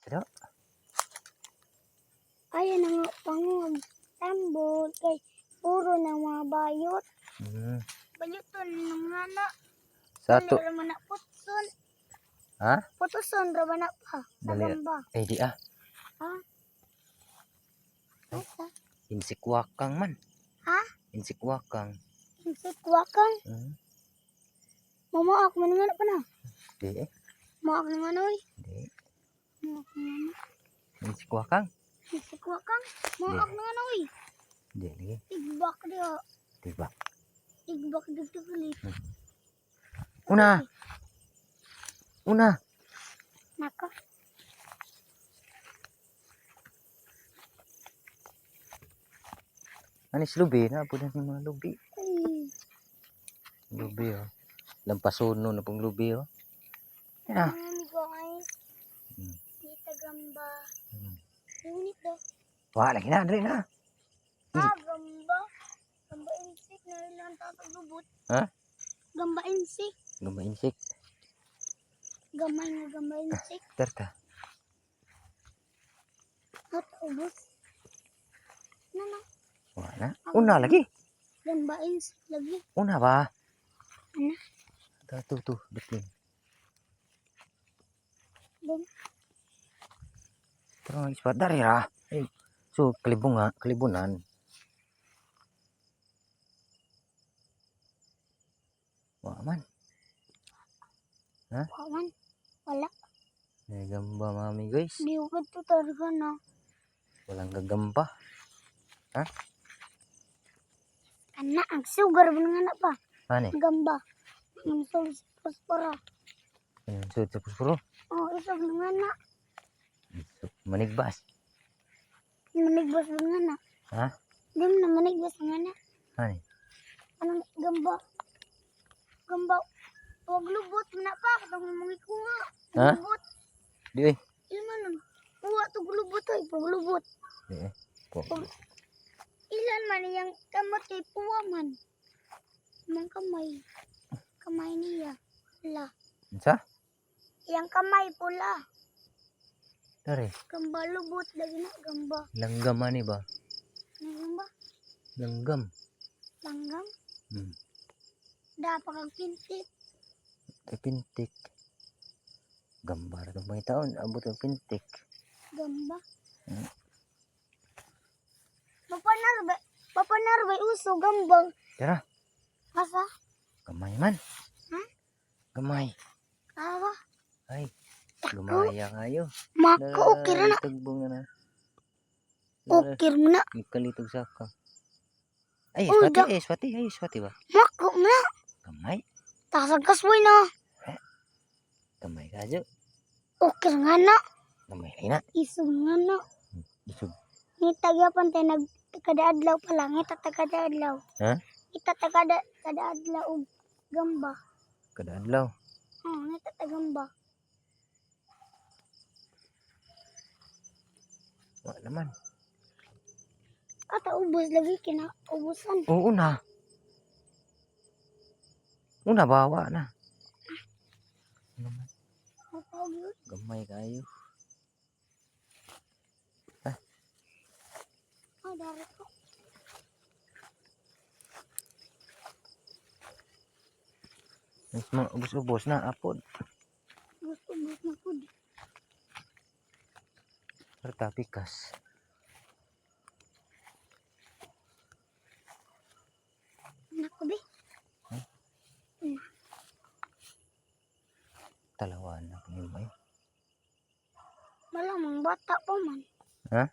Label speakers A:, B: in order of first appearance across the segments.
A: Pero,
B: Ayan ang pangog. Tambol. Kay puro ng mga bayot. Bayoton ng mga na.
A: satu.
B: Dali raman na putson.
A: Ha?
B: Putuson raman na pa.
A: Dali.
B: Nagamba.
A: Di ah.
B: Ha? Asa?
A: Insik wakang man.
B: Ha?
A: Insik wakang.
B: Insik wakang. Mamaak man nga na pa na.
A: Di
B: Maak na nga na oy.
A: Di.
B: Maak na nga na.
A: Insik wakang.
B: Insik wakang. Maak na nga na oy.
A: Di lagi.
B: Tigbak dia.
A: Tiba.
B: Tigbak dito kulit.
A: Una. Una.
B: Nako.
A: Anis lubi na po na mga lubi. Lubi oh. Lampasono na pong lubi oh. Yan ah.
B: Guys. Dito gamba. Unit daw.
A: Wala lagi na, dali na.
B: Gamba. Gamba insik na ilang tatagubot.
A: Ha?
B: Gamba insik.
A: Gamba insik.
B: Gamay nga gamba insik.
A: Terta.
B: At ubos. Nana.
A: Wala. Una lagi.
B: Gamba insik lagi.
A: Una ba?
B: Ana.
A: Tuh, betul.
B: Dun.
A: Terus ispat dari lah. So kelibunan. Wah man. Hah?
B: Kawan. Wala.
A: Gagamba mami guys.
B: Biugad to talaga na.
A: Walang gagamba. Hah?
B: Ana. Ang sugar ba nga na pa?
A: Ano?
B: Gamba. Ang sugar sa pospora.
A: So tapos puro.
B: Oh, isog nga na.
A: Manigbas.
B: Manigbas ba nga na?
A: Ha?
B: Di mo na manigbas nga na.
A: Ano?
B: Anong gamba? Gamba. Huwag lubot mo na pa. Katang mga kunga.
A: Ha?
B: Lubot.
A: Di eh.
B: Ilman nun. Uwa to gulubot ay. Paglubot.
A: Di eh.
B: Ilan man yung kamot kay puwa man. Mang kamay. Kamay niya. Pula.
A: Sa?
B: Yang kamay pula.
A: Dari.
B: Gamba lubot. Lagi na gamba.
A: Langgam ani ba?
B: Ano gamba?
A: Langgam.
B: Langgam.
A: Hmm.
B: Dapat kang pintik.
A: Pintik. Gambar ng mga taon. Abot ang pintik.
B: Gamba.
A: Hmm.
B: Papanar ba uso gambang.
A: Tara.
B: Asa?
A: Gamay man.
B: Ha?
A: Gamay.
B: Awa.
A: Ay. Lumaya kayo.
B: Mako ukir na.
A: Tagbong na.
B: Ukir mo na.
A: Ikalitog saka. Ay,
B: Oh,
A: swati. Ay, swati ba?
B: Mako na.
A: Gamay.
B: Tasagkas mo na.
A: Gamay kayo.
B: Ukir nga na.
A: Gamay kayo na.
B: Isog nga na.
A: Isog.
B: Ngitagyapan tayo nagkadaadlaw pa lang. Itatagkadaadlaw.
A: Ha?
B: Itatagkadaadlaw og gamba.
A: Kadadlaw.
B: Itatagamba.
A: Wala naman.
B: Kata ubos lagi kinaubusan.
A: Oo na. Una bawa na. Gamay kayo.
B: Oh, dari ko.
A: Ubus-ubus na apod.
B: Ubos na po.
A: Serta pikas.
B: Nako be.
A: Talawan na pinimay.
B: Malamang bata pa man.
A: Ha?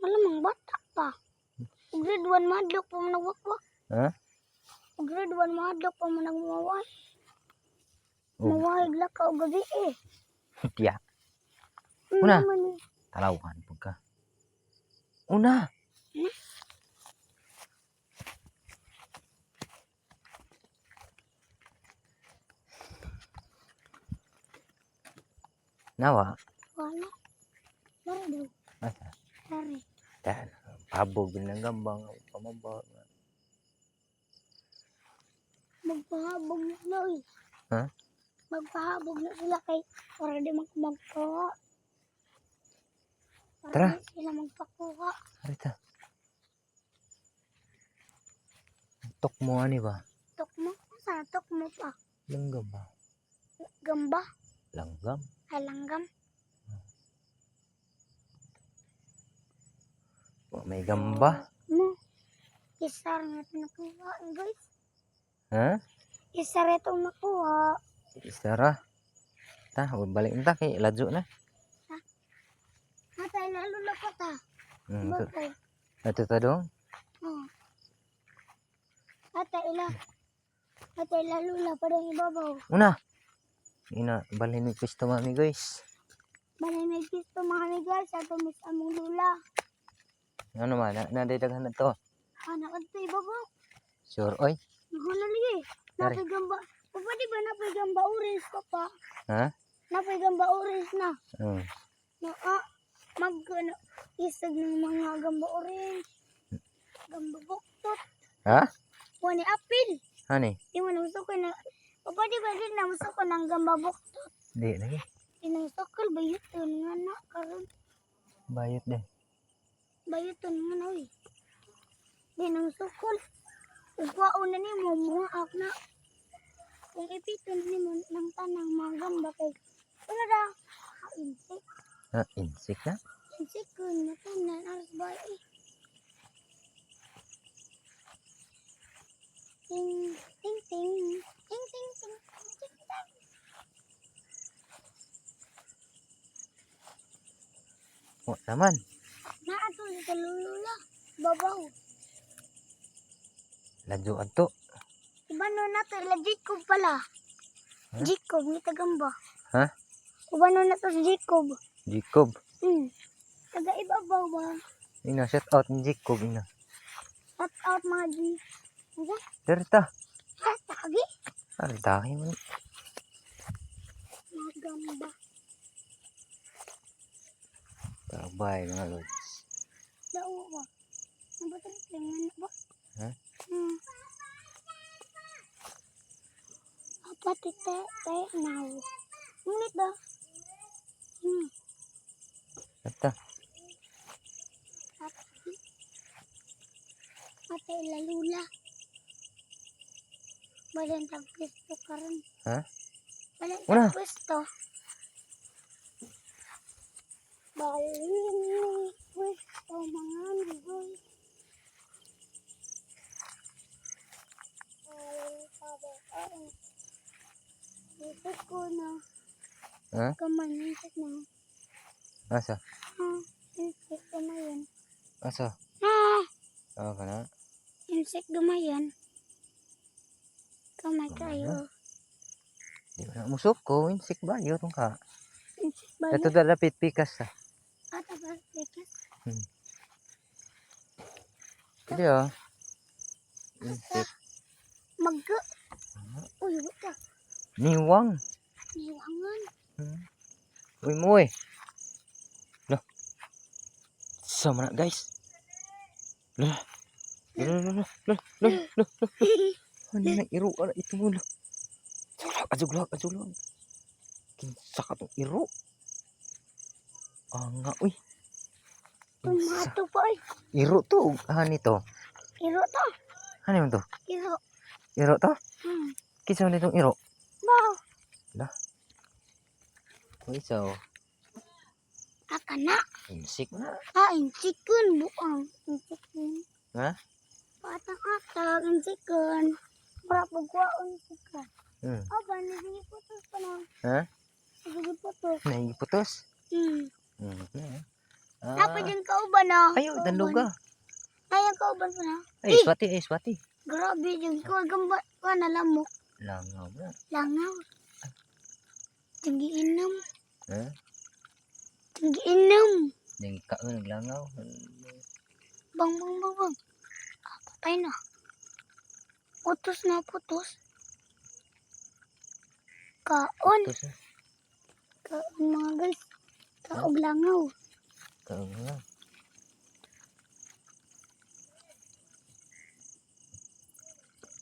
B: Malamang bata pa. Grade 1 madlok pa man nagwakwak.
A: Ha?
B: Grade 1 madlok pa man nagmaway.
A: Oh.
B: Mawahig lakaw gabi eh.
A: Tiya. Una.
B: Naman,
A: Talawan pagka. Una. Nawa.
B: wala. Dari daw.
A: Asa?
B: Dari.
A: Dan. Pabog din ng gambang. Pamabag.
B: Magpahabog na sila eh.
A: Ha?
B: Magpahabog na sila kay para di magpagawa. Para
A: Tara.
B: di sila magpakuha.
A: Harita. Tok mo ani ba?
B: Tok mo? Saan tok mo pa?
A: Langgam ba?
B: Gamba?
A: Langgam?
B: Ay, langgam?
A: May gamba.
B: Mo? Isa rin itong nakuha, guys.
A: Ha?
B: Isa rin itong nakuha.
A: Isara. Ta, balik na kay ladyo na.
B: Natay na lula pa ta.
A: Ito.
B: Bakay.
A: Ito ta dong.
B: Oh. Natay la lula pa rin ibabaw.
A: Una. Ina balhin ni pisto mami guys.
B: Balay may pisto mga guys. Ato mis among lula.
A: Ano man, na daghan na to.
B: Anak ito ibabaw.
A: Sure oy.
B: Nahulo lagi.
A: Dari.
B: Napay gamba. Pwede ba napay gamba orange pa pa?
A: Ha?
B: Napay gamba orange na.
A: Hmm.
B: Isag ng mga gamba orange. Gamba buktot.
A: Ha?
B: Wani apil.
A: Hani?
B: Di mo nang sukol na. Pwede ba din nang sukol ng gamba buktot?
A: Di lagi.
B: Inang sukol bayuton nga na. Karon
A: Bayot din.
B: bayuton nga na. Di nang sukol. Ugwaon na ni mo muhaak na. Kung ipiton ni mo ng tanang mga gamba kay. Ano da? Insik.
A: Ha, insik na?
B: Insik ko na tanan. Aras ba eh. Ting, ting, ting. Ting, ting, ting. Ting, ting.
A: O, naman.
B: Naato sa lulula. Babaw.
A: Ladyo adto.
B: Ibano na to. Ila Jacob pala.
A: Ha?
B: Jacob. Ni Tagamba.
A: Ha?
B: Ibano na to si Jacob.
A: Jacob.
B: Taga ibabaw ba?
A: Ina, shout out ni Jacob, ina.
B: Shout out mga G. Ano?
A: Derta.
B: Tagi.
A: Ay, dahil mo.
B: Mga gamba.
A: Tabay, mga lods.
B: Dao ba? Ang batang tingan ba?
A: Ha?
B: Apa tite now? Ngunit ba?
A: Ata.
B: Ate lalula. Balan tag pwesto karon.
A: Ha?
B: Balan
A: Una.
B: tag pwesto. Balan pwesto mga nigoy. Isip ko na.
A: Ha?
B: Kamanisip na.
A: Asa?
B: Insik gamayan.
A: Asa? Oh, kana?
B: Insik gamayan. Kamay kayo.
A: Di ba na musok ko? Insik ba? Yun ka.
B: Insik ba
A: Ito
B: yun?
A: dapit pikas sa.
B: Ata ba? Tikas?
A: Hindi oh. Insik.
B: Magga. Uy, wata.
A: Niwang.
B: Niwangan.
A: Uy mo eh. Loh. Sama na guys. Loh. Loh. Ano na iro? Ano ito mo? Ajuglag. Kinsa ka tong iro? Nga uy.
B: Tumato pa ay.
A: Iro to. Hani to.
B: Iro to.
A: Hani mo to?
B: Iro.
A: Iro to? Kinsa man itong iro?
B: Bao.
A: Lah. Uy so.
B: Aka na.
A: Insik na.
B: Insikun. Buang. Insikun.
A: Ha?
B: Patang-atang. Insikun. Marapagwaon insikun. Aba, nagigiputos pa na.
A: Ha?
B: Nagigiputos.
A: Naiputos?
B: Dapat yung kauban na.
A: Ayaw, danduga.
B: Ayaw kauban pa na.
A: Ay, swati.
B: Grabe yung gamba pa na lamok.
A: Langaw na.
B: Langaw. Tinggi-inom.
A: Ha?
B: Tinggi-inom.
A: Nagika ka naglangaw.
B: Bang. Patay na. Putos na putos. Kaon.
A: Putos na.
B: Kaon mga guys. Kaog langaw.
A: Kaon na.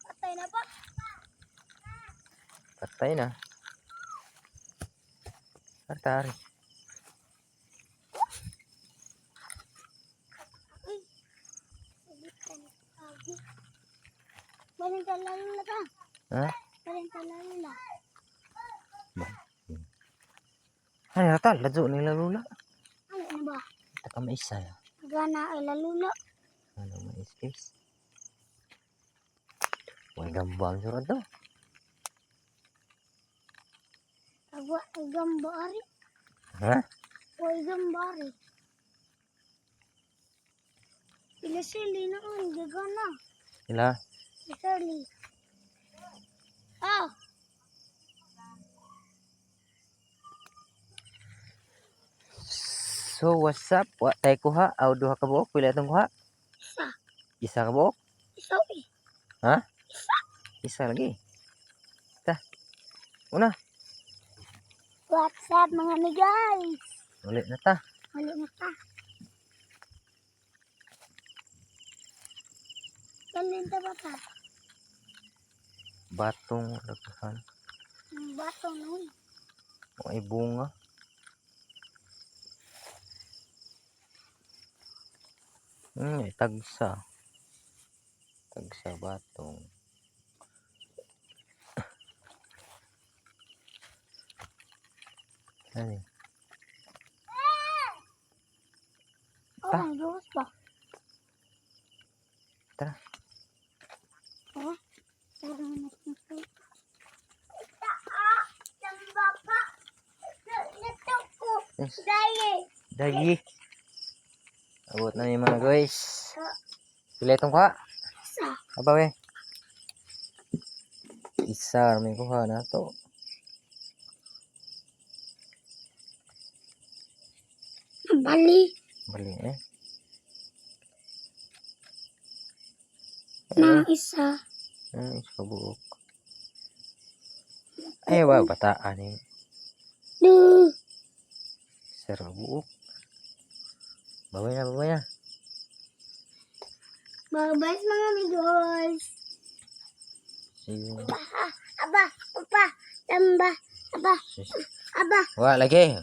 B: Patay na ba?
A: Patay na. Artari.
B: Galing ka lalula ka.
A: Ha?
B: Galing ka lalula.
A: Ano na ta? Ladyo nila lula.
B: Ano na ba?
A: Taka maisa.
B: Gana ay lalula.
A: Ano may space? Huwag gambang surat daw.
B: Agwa ay gambari.
A: Ha?
B: Huwag gambari. Pila sili na ang gagana.
A: Sila?
B: Sili. Ah!
A: So what's up? Wa tay kuha aw duha ka buok pila itong kuha?
B: Isa.
A: Isa ka buok?
B: Isa eh.
A: Ha? Isa lagi. Ta. Una,
B: What's up mga guys?
A: ulit na ta.
B: Wala na ta. Galing ta ba ta?
A: Batong laghan.
B: Ang bato nun.
A: O ay bunga. Ay tagsa. Tagsa batong. Ano?
B: Oh, ang gawas ba?
A: Tara.
B: Oh, parang nagpapay. Ita ng baba. Ito ko.
A: Yes.
B: Dahil.
A: Dagi. Abot na yung mga guys. Pila itong kuha?
B: Isa.
A: Apa we? Isa may kuha na to.
B: Bali.
A: Bali eh.
B: Na isa.
A: Isa buok. Ay wow, bataan eh.
B: Du.
A: Isa buok. Babay na, babay na.
B: Bye-bye mga amigos.
A: See you.
B: Aba, upa, tamba, aba, aba.
A: Wah, lagi.